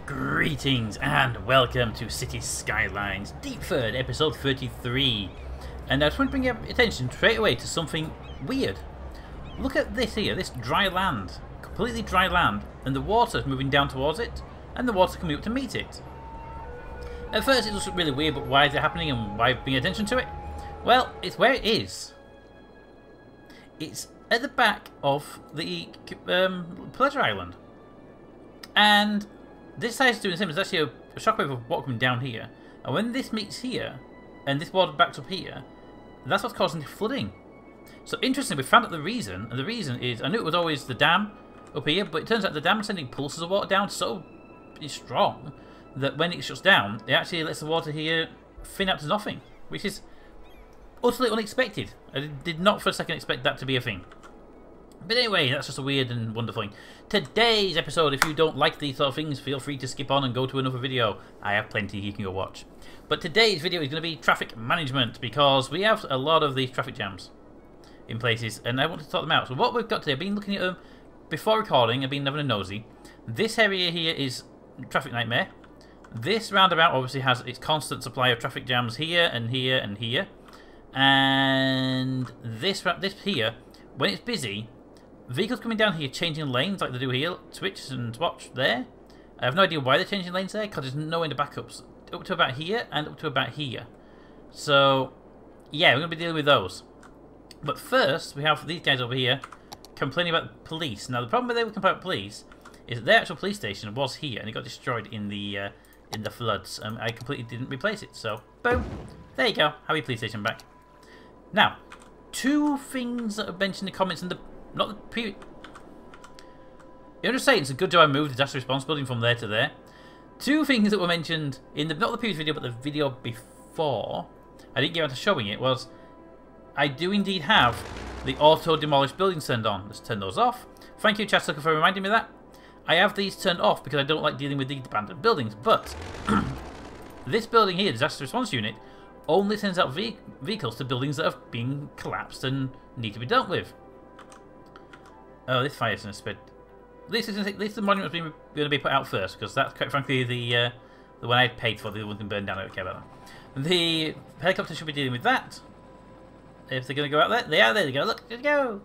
Greetings and welcome to City Skylines Deepford, episode 33. And I just want to bring your attention straight away to something weird. Look at this here, this dry land. Completely dry land, and the water is moving down towards it, and the water coming up to meet it. At first it looks really weird, but why is it happening and why bring attention to it? Well, it's where it is. It's at the back of the pleasure island. And this side is doing the same. There's actually a shockwave of water coming down here. And when this meets here, and this water backs up here, that's what's causing the flooding. So interesting, we found out the reason, and the reason is, I knew it was always the dam up here, but it turns out the dam is sending pulses of water down so strong that when it shuts down, it actually lets the water here thin out to nothing, which is utterly unexpected. I did not for a second expect that to be a thing. But anyway, that's just a weird and wonderful thing. Today's episode, if you don't like these sort of things, feel free to skip on and go to another video. I have plenty you can go watch. But today's video is going to be traffic management, because we have a lot of these traffic jams in places, and I want to sort them out. So what we've got today, I've been looking at them before recording, I've been having a nosy. This area here is traffic nightmare. This roundabout obviously has its constant supply of traffic jams here and here and here. And this here, when it's busy, vehicles coming down here changing lanes like they do here, switch and swatch there. I have no idea why they're changing lanes there, because there's no end of backups. Up to about here and up to about here. So, yeah, we're going to be dealing with those. But first, we have these guys over here complaining about police. Now, the problem with they were complaining about police is that their actual police station was here, and it got destroyed in the floods. I completely didn't replace it, so boom, there you go. Have your police station back. Now, two things that I've mentioned in the comments, and not the previous. I'm just saying it's a good job I moved the disaster response building from there to there. Two things that were mentioned in not the previous video, but the video before. I didn't get around to showing it. Was I do indeed have the auto demolished buildings turned on. Let's turn those off. Thank you, Chastucker, for reminding me of that. I have these turned off because I don't like dealing with these abandoned buildings. But this building here, disaster response unit, only sends out vehicles to buildings that have been collapsed and need to be dealt with. Oh, this fire is going to spread. At least the monument's going to be put out first, because that's quite frankly the one I paid for. The other one can burn down. I don't care about that. The helicopter should be dealing with that. If they're going to go out there, they are there. They go. Look, there they go.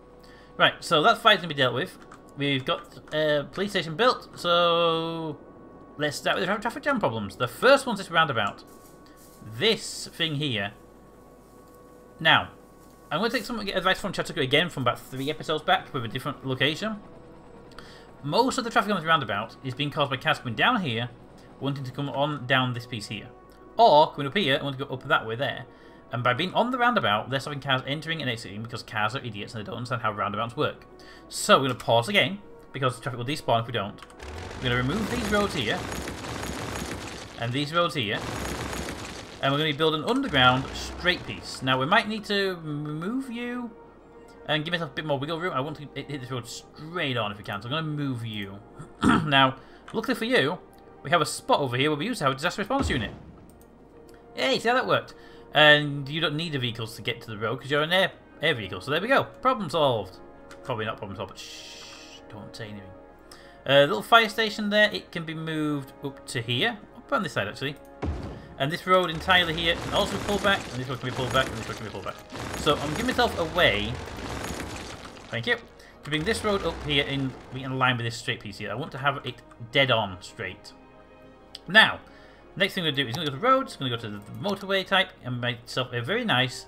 Right, so that fire's going to be dealt with. We've got a police station built, so let's start with the traffic jam problems. The first one's this roundabout. This thing here. Now, I'm going to take some advice from Chastucker again from about 3 episodes back with a different location. Most of the traffic on this roundabout is being caused by cars coming down here, wanting to come on down this piece here. Or coming up here and want to go up that way there. And by being on the roundabout, they're stopping cars entering and exiting because cars are idiots and they don't understand how roundabouts work. So we're going to pause again, because the traffic will despawn if we don't. We're going to remove these roads here, and these roads here. And we're going to build an underground straight piece. Now we might need to move you and give myself a bit more wiggle room. I want to hit this road straight on if we can, so I'm going to move you. Now, luckily for you, we have a spot over here where we used to have a disaster response unit. Hey, see how that worked? And you don't need the vehicles to get to the road because you're an air vehicle. So there we go. Problem solved. Probably not problem solved, but shh, don't say anything. Little fire station there. It can be moved up to here. Up on this side, actually. And this road entirely here can also be pulled back, and this road can be pulled back, and this road can be pulled back. So I'm giving myself a way, thank you, to bring this road up here in line with this straight piece here. I want to have it dead on straight. Now, next thing I'm going to do is going to go to roads, going to go to the motorway type, and make myself a very nice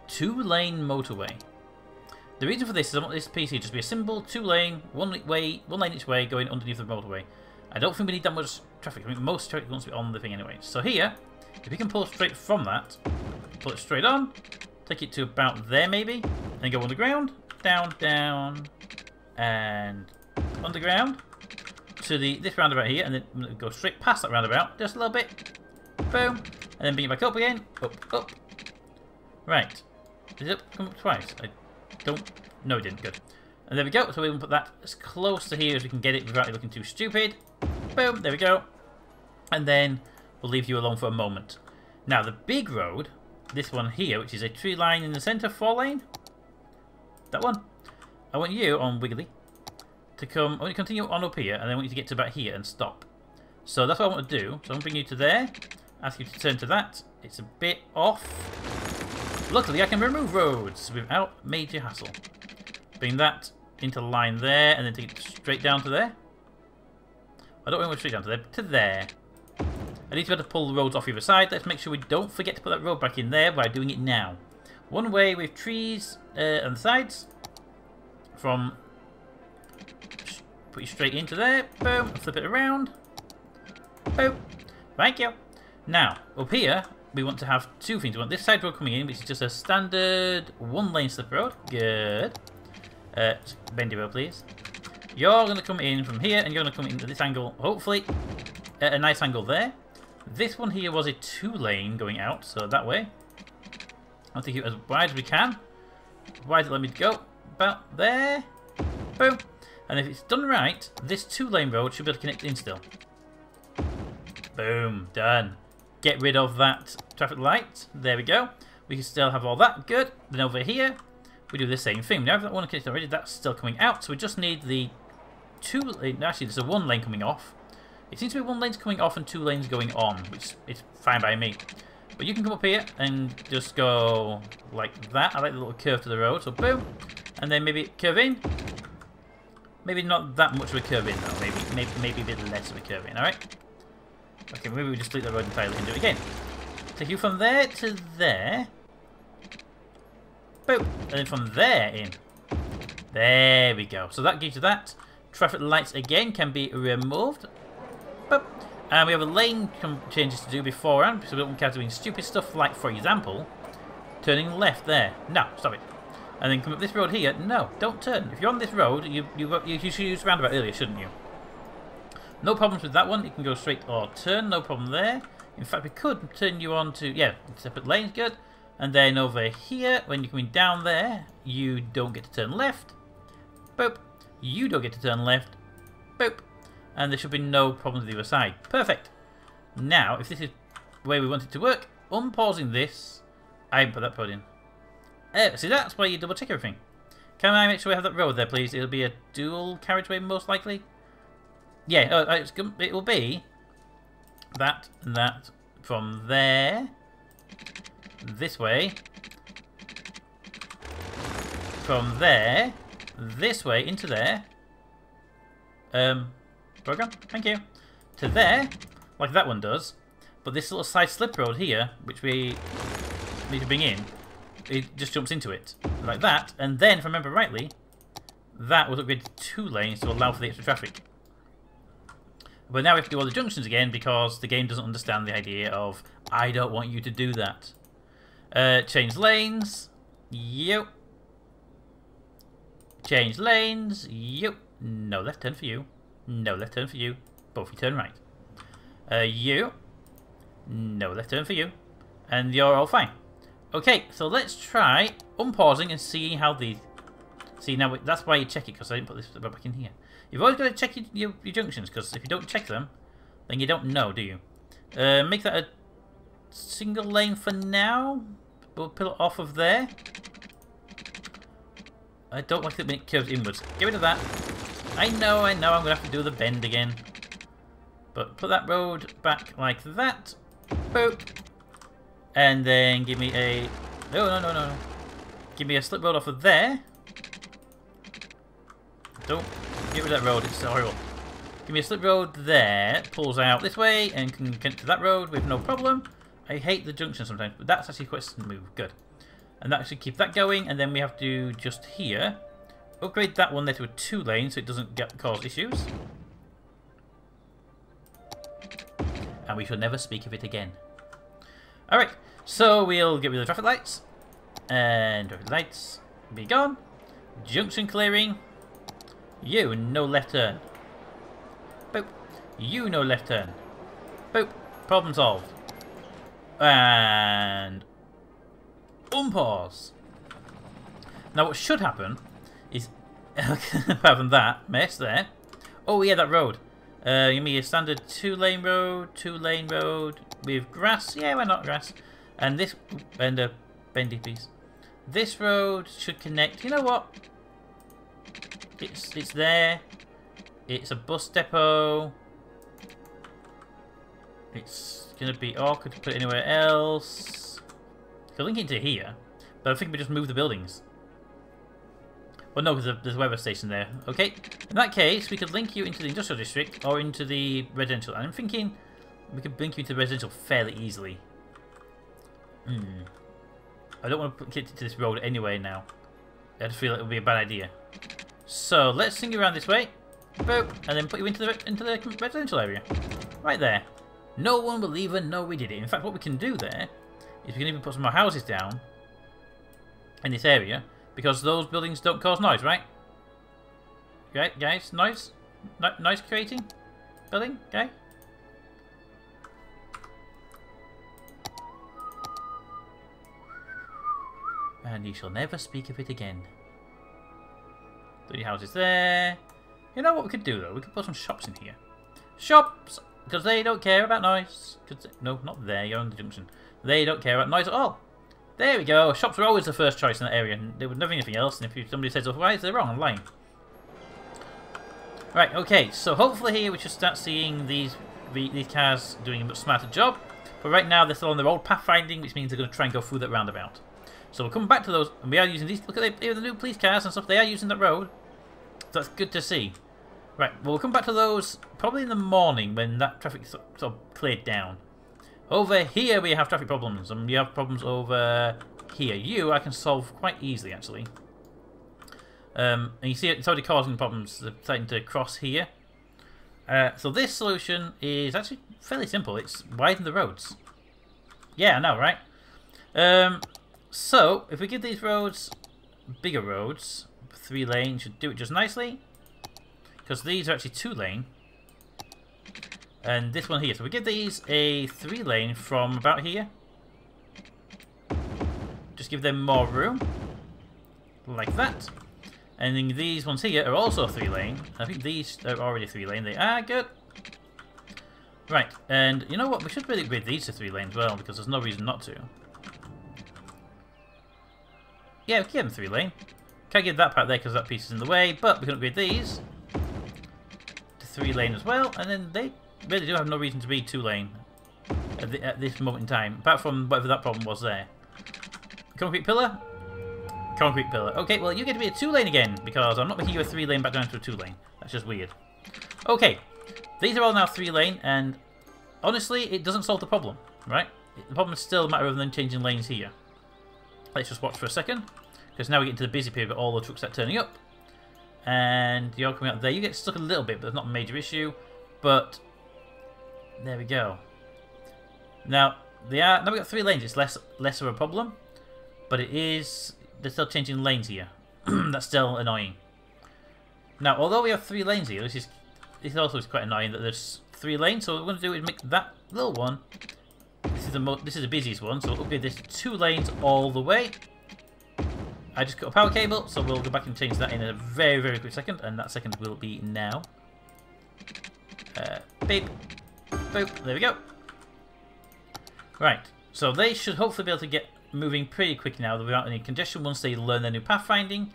2-lane motorway. The reason for this is I want this piece here just to be a simple 2-lane, one lane each way going underneath the motorway. I don't think we need that much traffic. I mean, most traffic wants to be on the thing anyway. So here, if we can pull straight from that, pull it straight on, take it to about there maybe, and go underground, down, down, and underground to this roundabout here, and then go straight past that roundabout, just a little bit, boom, and then bring it back up again, up. Right. Did it come up twice? I don't. No, it didn't. Good. And there we go. So we can put that as close to here as we can get it without it looking too stupid. Boom, there we go. And then we'll leave you alone for a moment. Now the big road, this one here, which is a 3-line in the centre, 4-lane. That one. I want you on Wiggly to come. I want you to continue on up here, and then I want you to get to about here and stop. So that's what I want to do. So I'm going to bring you to there. Ask you to turn to that. It's a bit off. Luckily, I can remove roads without major hassle. Bring that into line there, and then take it straight down to there. I don't want to go straight down to there, but to there. I need to be able to pull the roads off either side. Let's make sure we don't forget to put that road back in there by doing it now. One way with trees on the sides. From... Put you straight into there. Boom. Flip it around. Boom. Thank you. Now, up here, we want to have two things. We want this side road coming in, which is just a standard one-lane slip road. Good. Bendy road, please. You're going to come in from here, and you're going to come into this angle, hopefully, at a nice angle there. This one here was a two-lane going out, so that way. I'll take it as wide as we can. Wide it let me go. About there. Boom. And if it's done right, this two-lane road should be able to connect in still. Boom. Done. Get rid of that traffic light. There we go. We can still have all that. Good. Then over here, we do the same thing. Now, if that one connected already, that's still coming out. So we just need the two lane. Actually, there's a one lane coming off. It seems to be one lane's coming off and two lanes going on, which is fine by me. But you can come up here and just go like that. I like the little curve to the road. So boom. And then maybe curve in. Maybe not that much of a curve in though. Maybe a bit less of a curve in. All right. Okay, maybe we just delete the road entirely and do it again. Take you from there to there. Boom. And then from there in. There we go. So that gives you that. Traffic lights again can be removed. Boop. And we have a lane changes to do beforehand, so we don't have doing stupid stuff like, for example, turning left there. No, stop it. And then come up this road here. No, don't turn. If you're on this road, you should use roundabout earlier, shouldn't you? No problems with that one. You can go straight or turn. No problem there. In fact, we could turn you on to, yeah, separate lanes. Good. And then over here, when you're coming down there, you don't get to turn left. Boop. You don't get to turn left. Boop. And there should be no problems with the other side. Perfect. Now, if this is the way we want it to work, unpausing this, I put that code in. See, that's why you double check everything. Can I make sure we have that road there, please? It'll be a dual carriageway, most likely. Yeah, it will be that from there, this way, from there, this way into there. Program, thank you. To there, like that one does. But this little side slip road here, which we need to bring in, it just jumps into it. Like that. And then, if I remember rightly, that was upgraded to 2 lanes to allow for the extra traffic. But now we have to do all the junctions again because the game doesn't understand the idea of, I don't want you to do that. Change lanes. Yep. Change lanes. Yep. No left turn for you. No left turn for you. Both you turn right. You. No left turn for you. And you're all fine. Okay, so let's try unpausing and seeing how these... See, now that's why you check it, because I didn't put this back in here. You've always got to check your junctions, because if you don't check them, then you don't know, do you? Make that a single lane for now. We'll pull it off of there. I don't like it when it curves inwards. Get rid of that. I know, I'm going to have to do the bend again. But put that road back like that. Boop. And then give me a... No. Give me a slip road off of there. Don't get rid of that road, it's horrible. Give me a slip road there, pulls out this way, and can connect to that road with no problem. I hate the junction sometimes, but that's actually quite smooth. Good. And that should keep that going, and then we have to just here upgrade that one there to a 2 lane so it doesn't cause issues. And we shall never speak of it again. Alright, so we'll get rid of the traffic lights. And traffic lights be gone. Junction clearing. You, no left turn. Boop. You, no left turn. Boop. Problem solved. And... unpause. Now what should happen is... apart from that mess there... Oh yeah, that road. Give me a standard 2-lane road, 2-lane road with grass. Yeah, why not grass? And this... and a bendy piece. This road should connect... You know what? It's there. It's a bus depot. It's going to be awkward to put it anywhere else. Could link into here, but I think we just move the buildings. Well, no, because there's a weather station there. Okay, in that case, we could link you into the industrial district or into the residential. And I'm thinking we could link you into the residential fairly easily. I don't want to get to this road anyway now. I just feel it would be a bad idea. So let's swing you around this way, boop, and then put you into the residential area, right there. No one will even know we did it. In fact, what we can do there is we can even put some more houses down in this area because those buildings don't cause noise, right? Right, guys, noise creating building, okay. And you shall never speak of it again. 3 houses there. You know what we could do though? We could put some shops in here. Shops! Because they don't care about noise. No, not there, you're on the junction. They don't care about noise at all. There we go. Shops are always the first choice in that area. And they would never anything else. And if somebody says otherwise, they're wrong. I'm lying. Right, okay. So hopefully here we should start seeing these cars doing a much smarter job. But right now they're still on their old pathfinding, which means they're going to try and go through that roundabout. So we'll come back to those, and we are using these. Look at the new police cars and stuff. They are using that road. So that's good to see. Right, well, we'll come back to those probably in the morning when that traffic sort of cleared down. Over here we have traffic problems, and we have problems over here. You I can solve quite easily, actually. And you see it's already causing problems. They're starting to cross here. So this solution is actually fairly simple. It's widen the roads. Yeah, I know, right? So, if we give these roads bigger roads, 3 lane should do it just nicely. Because these are actually 2 lane. And this one here. So we give these a 3 lane from about here. Just give them more room. Like that. And then these ones here are also 3 lane. I think these are already 3 lane. They are good. Right, and you know what? We should really upgrade these to 3 lane as well, because there's no reason not to. Yeah, we can give them 3 lane. Can't give that part there because that piece is in the way, but we can upgrade these to 3 lane as well, and then they really do have no reason to be 2 lane at this moment in time, apart from whatever that problem was there. Concrete pillar? Concrete pillar. Okay, well you get to be a 2 lane again, because I'm not making you a 3 lane back down to a 2 lane. That's just weird. Okay, these are all now 3 lane, and honestly, it doesn't solve the problem, right? The problem is still a matter of them changing lanes here. Let's just watch for a second, because now we get into the busy period, but all the trucks start turning up. And you're coming out there. You get stuck a little bit, but it's not a major issue. But there we go. Now we've got 3 lanes. It's less of a problem, but it is. They're still changing lanes here. That's still annoying. Now, although we have 3 lanes here, this also is quite annoying that there's 3 lanes. So what we're going to do is make that little one. This is the busiest one, so we'll upgrade this to 2 lanes all the way. I just got a power cable, so we'll go back and change that in a very, very quick second, and that second will be now. Beep. Boop. There we go. Right, so they should hopefully be able to get moving pretty quick now without any congestion once they learn their new pathfinding.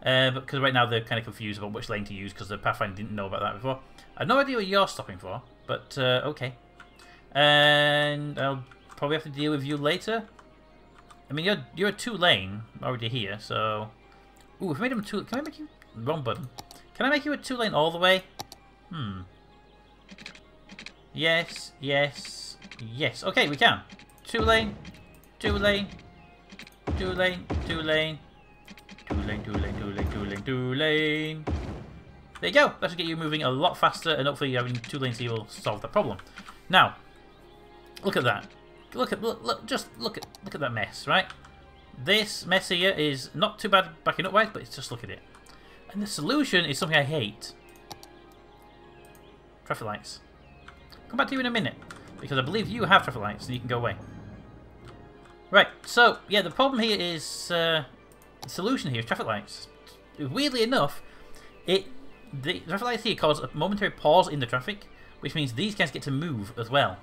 Because right now they're kind of confused about which lane to use because the pathfinder didn't know about that before. I have no idea what you're stopping for, but okay. And I'll probably have to deal with you later. I mean, you're a 2 lane already here, so. Ooh, if I made him 2, can I make you wrong button? Can I make you a 2 lane all the way? Yes, yes, yes. Okay, we can. 2 lane, 2 lane, 2 lane, 2 lane, 2 lane, 2 lane, 2 lane, 2 lane, 2 lane. There you go. That should get you moving a lot faster, and hopefully having 2 lanes here will solve that problem. Now, look at that. Just look at that mess, right? This mess here is not too bad backing up wise, but it's just look at it. And the solution is something I hate. Traffic lights. Come back to you in a minute, because I believe you have traffic lights, and you can go away. Right. So yeah, the problem here is the solution here is traffic lights. Weirdly enough, the traffic lights here cause a momentary pause in the traffic, which means these guys get to move as well.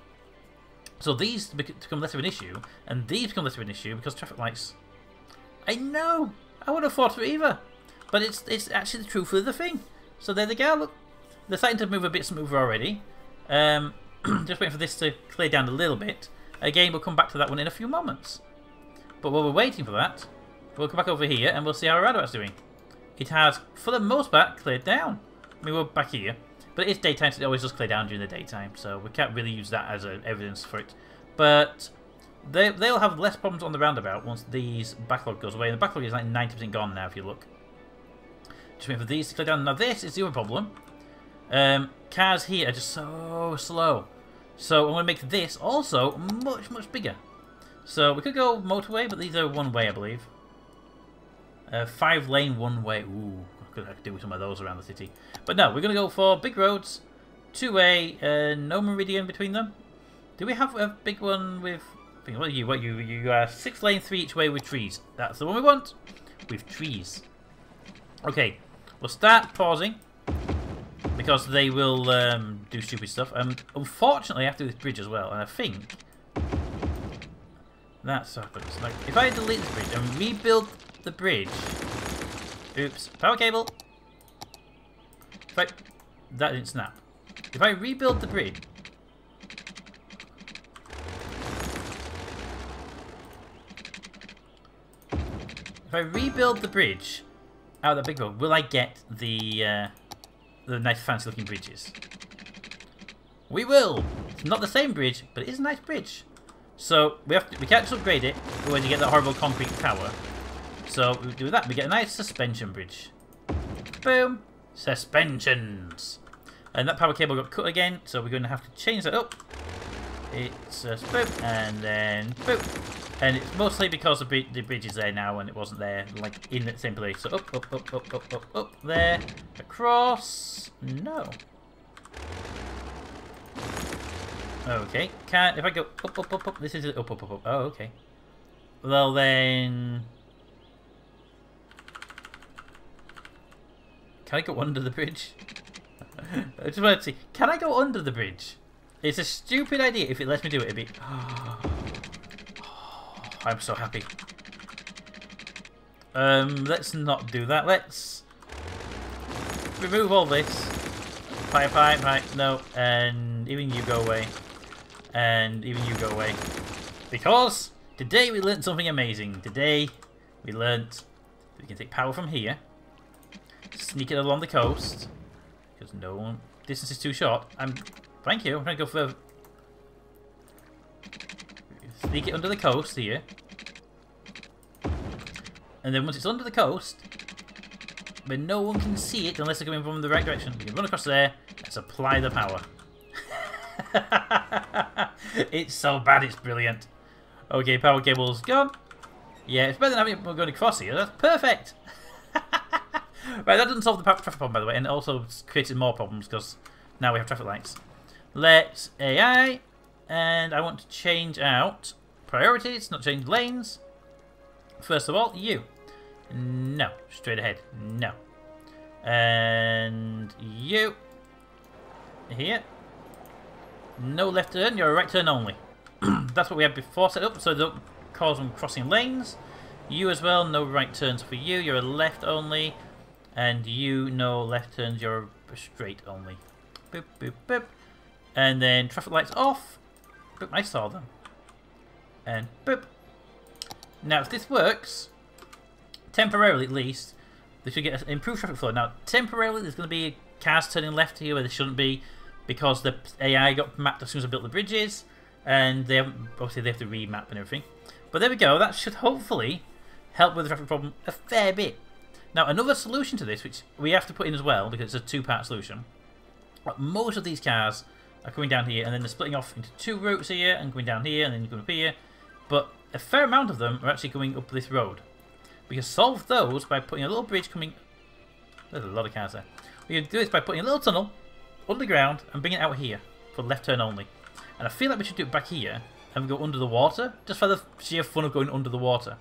So these become less of an issue, and these become less of an issue because traffic lights. I know! I wouldn't have thought of it either. But it's actually the truth of the thing. So there they go, look. They're starting to move a bit smoother already. Just waiting for this to clear down a little bit. Again, we'll come back to that one in a few moments. But while we're waiting for that, we'll come back over here and we'll see how our roundabout's doing. It has, for the most part, cleared down. I mean, we're back here. But it is daytime, so it always does clear down during the daytime. So we can't really use that as evidence for it. But they'll have less problems on the roundabout once these backlog goes away. And the backlog is like 90% gone now, if you look. Just waiting for these to clear down. Now this is the other problem. Cars here are just so slow. So I'm going to make this also much, much bigger. So we could go motorway, but these are one way, I believe. 5-lane one way. Ooh, I could do some of those around the city. But no, we're going to go for big roads, 2-way, no meridian between them. Do we have a big one with... What are you? What you? You are 6-lane, 3 each way with trees. That's the one we want. With trees. Okay, we'll start pausing. Because they will do stupid stuff. Unfortunately, I have to do this bridge as well. And I think... That's what happens. Like, if I delete this bridge and rebuild the bridge... Oops. Power cable. That didn't snap. If I rebuild the bridge... If I rebuild the bridge out of that big road, will I get the nice fancy looking bridges? We will! It's not the same bridge, but it is a nice bridge. So we can't just upgrade it when you get that horrible concrete tower. So we do that, we get a nice suspension bridge. Boom! Suspensions! And that power cable got cut again, so we're going to have to change that up. It's boop, and then boop. And it's mostly because the bridge is there now and it wasn't there, like, in the same place. So up, up, up, up, up, up, up, there. Across. No. Okay. If I go up, up, up, up, this is up, up, up, up. Oh, okay. Well then... Can I go under the bridge? I just want to see. Can I go under the bridge? It's a stupid idea. If it lets me do it, it'd be... I'm so happy. Let's not do that. Let's remove all this. Pipe, no, and even you go away. And even you go away. Because today we learnt something amazing. Today we learnt that we can take power from here, sneak it along the coast, because distance is too short. Thank you, I'm going to go for... Sneak it under the coast here. And then once it's under the coast, where no one can see it unless they're coming from the right direction, we can run across there and supply the power. It's so bad, it's brilliant. Okay, power cable's gone. Yeah, it's better than having it going across here. That's perfect. Right, that doesn't solve the traffic problem, by the way, and it also created more problems because now we have traffic lights. Let's AI. And I want to change out priorities, not change lanes. First of all, you. No. Straight ahead. No. And you. Here. No left turn, you're a right turn only. That's what we had before set up, so don't cause them crossing lanes. You as well, no right turns for you, you're a left only. And you, no left turns, you're a straight only. Boop, boop, boop. And then traffic lights off. Boop, I saw them. And boop. Now, if this works, temporarily at least, they should get improved traffic flow. Now, temporarily, there's going to be cars turning left here where they shouldn't be because the AI got mapped as soon as I built the bridges, and they haven't. Obviously, they have to remap and everything. But there we go. That should hopefully help with the traffic problem a fair bit. Now, another solution to this, which we have to put in as well because it's a two-part solution. Most of these cars are coming down here, and then they're splitting off into two routes here, and going down here, and then going up here. But a fair amount of them are actually going up this road. We can solve those by putting a little bridge coming... There's a lot of cars there. We can do this by putting a little tunnel underground and bring it out here for left turn only. And I feel like we should do it back here and go under the water, just for the sheer fun of going under the water.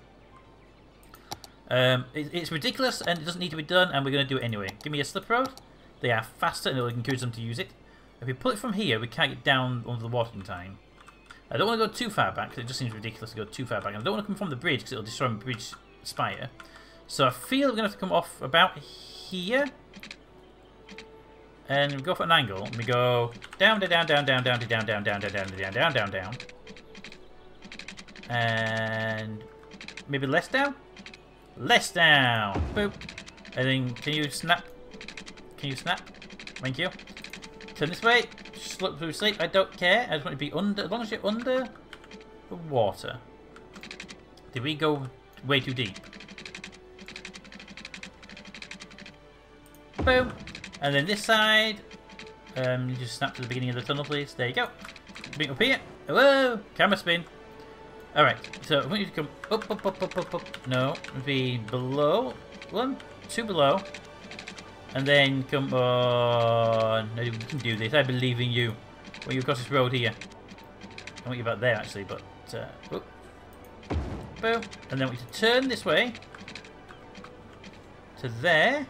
It's ridiculous and it doesn't need to be done, and we're going to do it anyway. Give me a slip road. They are faster and it'll encourage them to use it. If we pull it from here, we can't get down under the water in time. I don't want to go too far back because it just seems ridiculous to go too far back. And I don't want to come from the bridge because it'll destroy my bridge spire. So I feel we're going to have to come off about here. And we go for an angle. And we go down, down, down, down, down, down, down, down, down, down, down, down, down, down. And maybe less down? Less down. Boop. And then can you snap? Can you snap? Thank you. Turn this way. Slip through sleep. I don't care. I just want to be under. As long as you're under the water. Did we go way too deep? Boom. And then this side. You just snap to the beginning of the tunnel, please. There you go. Bring up here. Whoa! Camera spin. Alright, so I want you to come up, up, up, up, up, up. No, be below. 1, 2 below. And then come on. No, you can do this. I believe in you. Well, you've got this road here. I want you about there, actually, but... oh. Boom. And then I want you to turn this way. To there.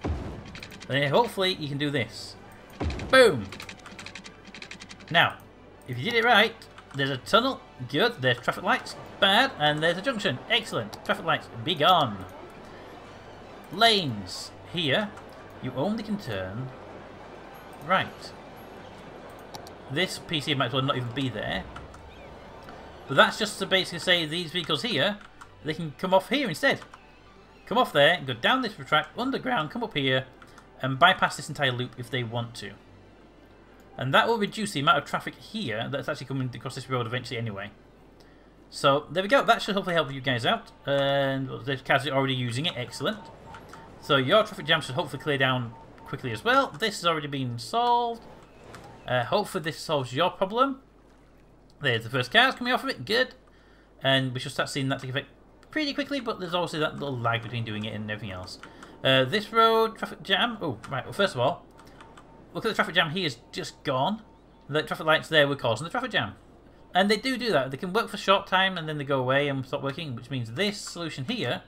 And then hopefully you can do this. Boom! Now, if you did it right, there's a tunnel. Good. There's traffic lights. Bad. And there's a junction. Excellent. Traffic lights. Be gone. Lanes. Here, you only can turn right. This PC might as well not even be there. But that's just to basically say these vehicles here, they can come off here instead. Come off there, go down this track, underground, come up here, and bypass this entire loop if they want to. And that will reduce the amount of traffic here that's actually coming across this road eventually anyway. So, there we go. That should hopefully help you guys out. And the cars are already using it. Excellent. So your traffic jam should hopefully clear down quickly as well. This has already been solved. Hopefully this solves your problem. There's the first cars coming off of it. Good. And we should start seeing that take effect pretty quickly, but there's obviously that little lag between doing it and everything else. This road, traffic jam. Oh, right. Well, first of all, look at the traffic jam here is just gone. The traffic lights there were causing the traffic jam. And they do that. They can work for a short time and then they go away and stop working, which means this solution here,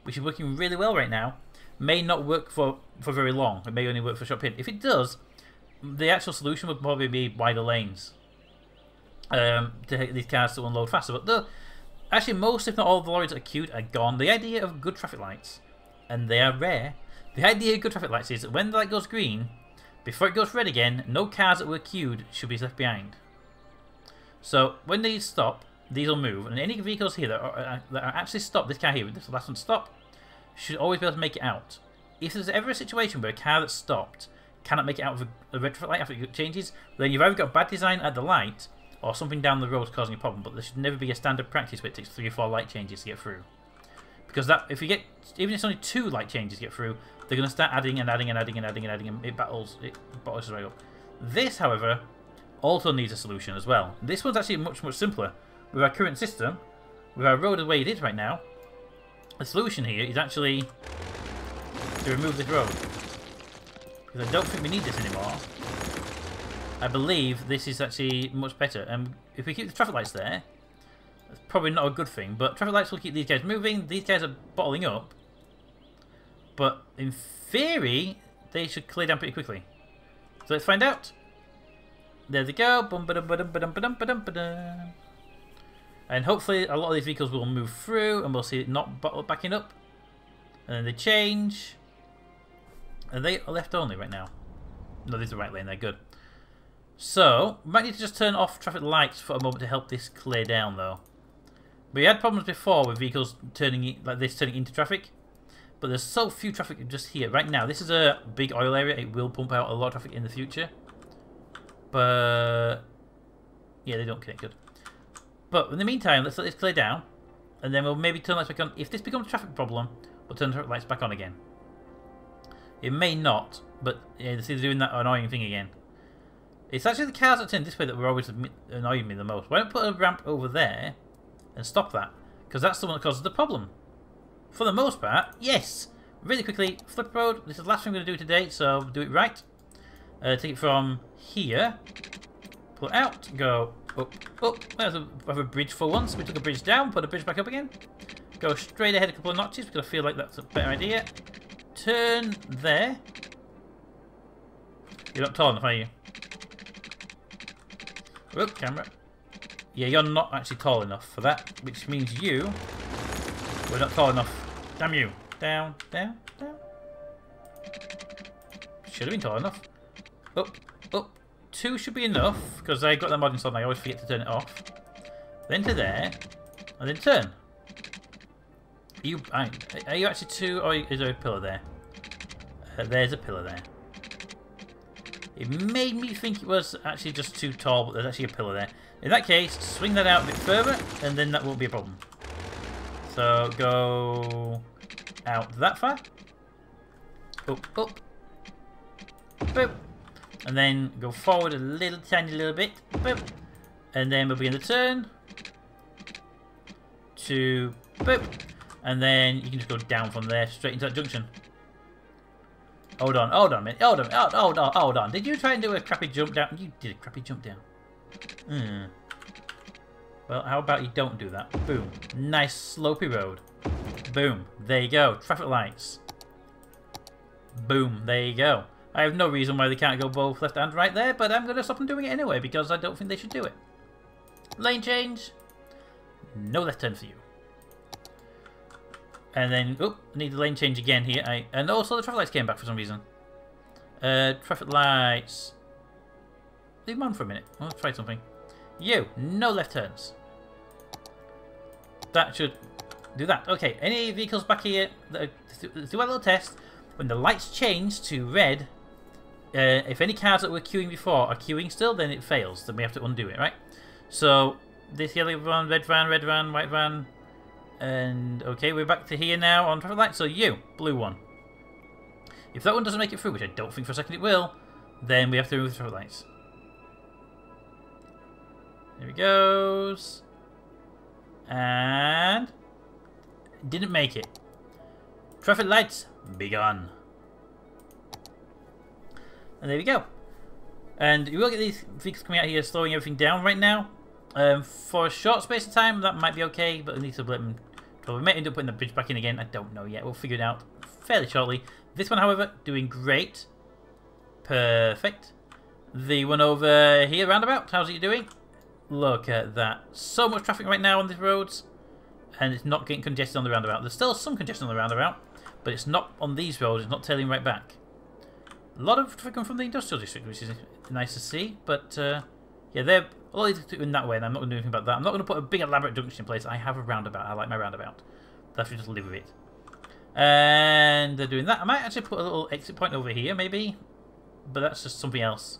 which is working really well right now, may not work for very long. It may only work for a short period. If it does, the actual solution would probably be wider lanes to get these cars to unload faster. But actually, most, if not all, of the lorries that are queued are gone. The idea of good traffic lights, and they are rare, the idea of good traffic lights is that when the light goes green, before it goes red again, no cars that were queued should be left behind. So when these stop, these will move, and any vehicles here that are actually stopped, this car here, this is the last one to stop, should always be able to make it out. If there's ever a situation where a car that's stopped cannot make it out of a red traffic light after it changes, then you've either got bad design at the light or something down the road is causing a problem. But there should never be a standard practice where it takes 3 or 4 light changes to get through. Because that, if you get, even if it's only 2 light changes to get through, they're going to start adding and adding and adding and adding and adding, and it bottles right up. This, however, also needs a solution as well. This one's actually much simpler. With our current system, with our road the way it is right now, the solution here is actually to remove this road. Because I don't think we need this anymore. I believe this is actually much better. And if we keep the traffic lights there, that's probably not a good thing. But traffic lights will keep these guys moving. These guys are bottling up. But in theory, they should clear down pretty quickly. So let's find out. There they go. And hopefully a lot of these vehicles will move through and we'll see it not backing up. And then they change. Are they left only right now? No, this is the right lane, they're good. So, we might need to just turn off traffic lights for a moment to help this clear down though. We had problems before with vehicles turning like this, turning into traffic. But there's so few traffic just here. Right now, this is a big oil area. It will pump out a lot of traffic in the future. But yeah, they don't connect good. But in the meantime, let's let this clear down. And then we'll maybe turn lights back on. If this becomes a traffic problem, we'll turn the lights back on again. It may not, but yeah, see they're doing that annoying thing again. It's actually the cars that turn this way that were always annoying me the most. Why don't put a ramp over there and stop that? Because that's the one that causes the problem. For the most part, yes. Really quickly, flip road. This is the last thing I'm going to do today, so do it right. Take it from here. Pull it out. Go up, up. There's a bridge for once. We took a bridge down, put a bridge back up again. Go straight ahead a couple of notches because I feel like that's a better idea. Turn there. You're not tall enough, are you? Whoop, camera. Yeah, you're not actually tall enough for that, which means you were not tall enough. Damn you. Down, down, down. Should have been tall enough. Up, up. 2 should be enough, because I got that mod installed and I always forget to turn it off. Then to there, and then turn. Are you actually 2, or is there a pillar there? There's a pillar there. It made me think it was actually just too tall, but there's actually a pillar there. In that case, swing that out a bit further, and then that won't be a problem. So go out that far. Up, up. Boop. And then go forward a little tiny little bit. Boop. And then we'll begin the turn. 2. Boop. And then you can just go down from there straight into that junction. Hold on a minute. Hold on. Did you try and do a crappy jump down? You did a crappy jump down. Well, how about you don't do that? Boom. Nice slopey road. Boom. There you go. Traffic lights. Boom. There you go. I have no reason why they can't go both left and right there, but I'm going to stop them doing it anyway because I don't think they should do it. Lane change. No left turn for you. And then, need the lane change again here. And also the traffic lights came back for some reason. Traffic lights. Leave them on for a minute. Let's try something. You, no left turns. That should do that. Okay, any vehicles back here that do that little test. When the lights change to red, if any cars that were queuing before are queuing still, then it fails. Then we have to undo it, right? So this yellow van, red van, white van. And okay, we're back to here now on traffic light. So you, blue one. If that one doesn't make it through, which I don't think for a second it will, then we have to remove the traffic lights. There he goes. And didn't make it. Traffic lights, be gone. And there we go. And you will get these vehicles coming out here slowing everything down right now. For a short space of time, that might be okay, but we need to let them. So we may end up putting the bridge back in again. I don't know yet. We'll figure it out fairly shortly. This one, however, doing great. Perfect. The one over here, roundabout, how's it doing? Look at that. So much traffic right now on these roads, and it's not getting congested on the roundabout. There's still some congestion on the roundabout, but it's not on these roads. It's not tailing right back. A lot of traffic from the industrial district, which is nice to see. But yeah, they're all in that way, and I'm not going to do anything about that. I'm not going to put a big elaborate junction in place. I have a roundabout. I like my roundabout. That's just live with it. And they're doing that. I might actually put a little exit point over here, maybe, but that's just something else.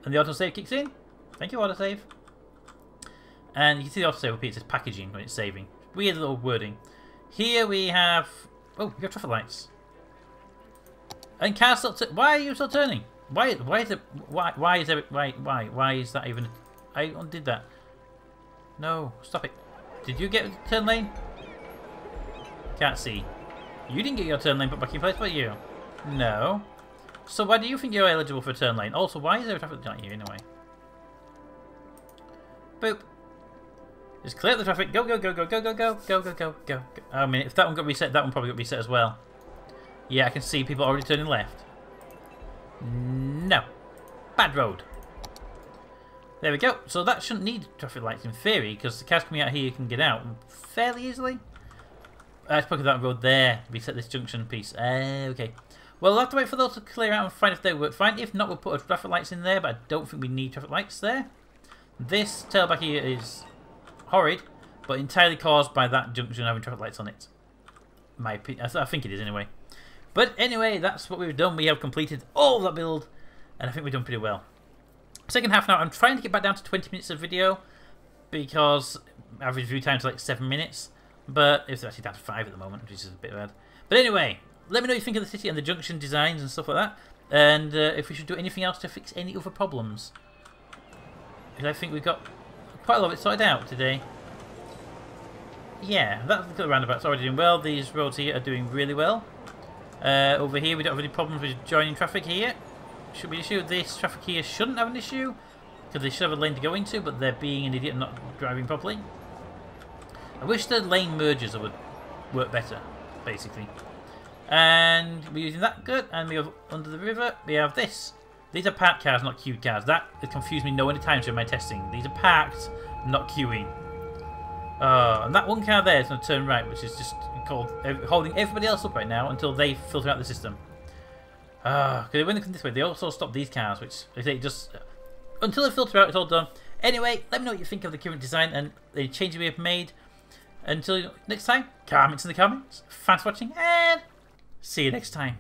And the autosave kicks in. Thank you, autosave. And you can see the autosave repeats its packaging when it's saving. Weird little wording. Here we have. Oh, we have traffic lights. And cars still. Why are you still turning? Why is it? Why is it? Why is that even? I undid that. No, stop it. Did you get a turn lane? Can't see. You didn't get your turn lane put back in place, but you? No. So why do you think you're eligible for a turn lane? Also, why is there a traffic light here anyway? Boop. Just clear the traffic. Go, go, go, go, go, go, go, go, go, go, go. I mean, if that one got reset, that one probably got reset as well. Yeah, I can see people already turning left. No. Bad road. There we go. So that shouldn't need traffic lights in theory, because the cars coming out here can get out fairly easily. Let's put that road there. Reset this junction piece. Okay. Well, we'll have to wait for those to clear out and find if they work fine. If not, we'll put traffic lights in there, but I don't think we need traffic lights there. This tail back here is horrid, but entirely caused by that junction having traffic lights on it. My opinion. I think it is anyway. But anyway, that's what we've done. We have completed all that build, and I think we've done pretty well. Second half now, I'm trying to get back down to 20 minutes of video, because average view time is like 7 minutes, but it's actually down to 5 at the moment, which is a bit bad. But anyway, let me know what you think of the city and the junction designs and stuff like that, and if we should do anything else to fix any other problems. Because I think we've got quite a lot of it sorted out today. Yeah, that's the roundabout's already doing well. These roads here are doing really well. Over here we don't have any problems with joining traffic here. Should be an issue. This traffic here shouldn't have an issue, because they should have a lane to go into, but they're being an idiot and not driving properly. I wish the lane mergers would work better, basically. And we're using that good, and we have under the river, we have this. These are parked cars, not queued cars. That has confused me no any time during my testing. These are parked, not queuing. And that one car there is going to turn right, which is just called holding everybody else up right now until they filter out the system. Because when they come this way, they also stop these cars, which they say just until they filter out, it's all done. Anyway, let me know what you think of the current design and the changes we have made. Until next time, comments in the comments. Thanks for watching, and see you next time.